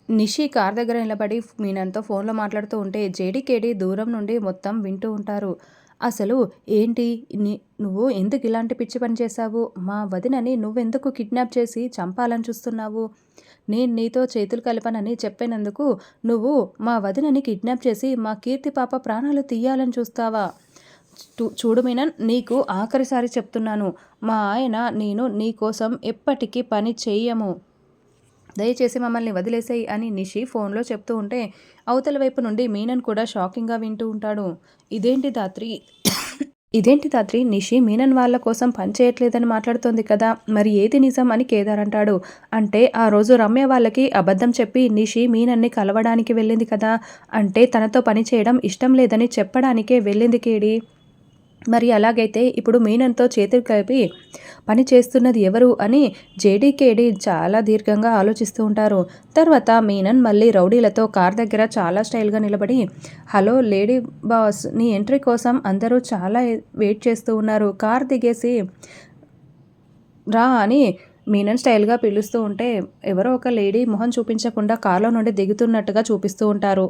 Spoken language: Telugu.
నిషి కార్ దగ్గర నిలబడి మీనన్‌తో ఫోన్‌లో మాట్లాడుతూ ఉంటే, జేడీ, కేడీ దూరం నుండి మొత్తం వింటూ ఉంటారు. "అసలు ఏంటి? ని నువ్వు ఎందుకు ఇలాంటి పిచ్చి పని చేశావు? మా వదినని నువ్వెందుకు కిడ్నాప్ చేసి చంపాలని చూస్తున్నావు? నేను నీతో చేతులు కలపనని చెప్పినందుకు నువ్వు మా వదినని కిడ్నాప్ చేసి మా కీర్తి పాప ప్రాణాలు తీయాలని చూస్తావా? చూడు మీనన్, నీకు ఆఖరిసారి చెప్తున్నాను. మా ఆయన, నేను నీ కోసం ఎప్పటికీ పని చెయ్యము. దయచేసి మమ్మల్ని వదిలేసేయ్ అని నిషి ఫోన్లో చెప్తూ ఉంటే, అవతల వైపు నుండి మీనన్ కూడా షాకింగ్గా వింటూ ఉంటాడు. ఇదేంటి ధాత్రి ఇదేంటి ధాత్రి, నిషి మీనన్ వాళ్ళ కోసం పని చేయట్లేదని మాట్లాడుతోంది కదా, మరి ఏది నిజం అని కేదార్ అంటాడు. అంటే ఆ రోజు రమ్య వాళ్ళకి అబద్ధం చెప్పి నిషి మీనన్ని కలవడానికి వెళ్ళింది కదా, అంటే తనతో పని చేయడం ఇష్టం లేదని చెప్పడానికే వెళ్ళింది కేడి. మరి అలాగైతే ఇప్పుడు మీనన్‌తో చేతులు కలిపి పని చేస్తున్నది ఎవరు అని జేడీ, కేడీ చాలా దీర్ఘంగా ఆలోచిస్తూ ఉంటారు. తర్వాత మీనన్ మళ్ళీ రౌడీలతో కార్ దగ్గర చాలా స్టైల్‌గా నిలబడి, "హలో లేడీ బాస్, నీ ఎంట్రీ కోసం అందరూ చాలా వెయిట్ చేస్తూ ఉన్నారు. కార్ దిగేసి రా" అని మీనన్ స్టైల్‌గా పిలుస్తూ ఉంటే, ఎవరో ఒక లేడీ మొహం చూపించకుండా కార్‌లో నుండి దిగుతున్నట్టుగా చూపిస్తూ ఉంటారు.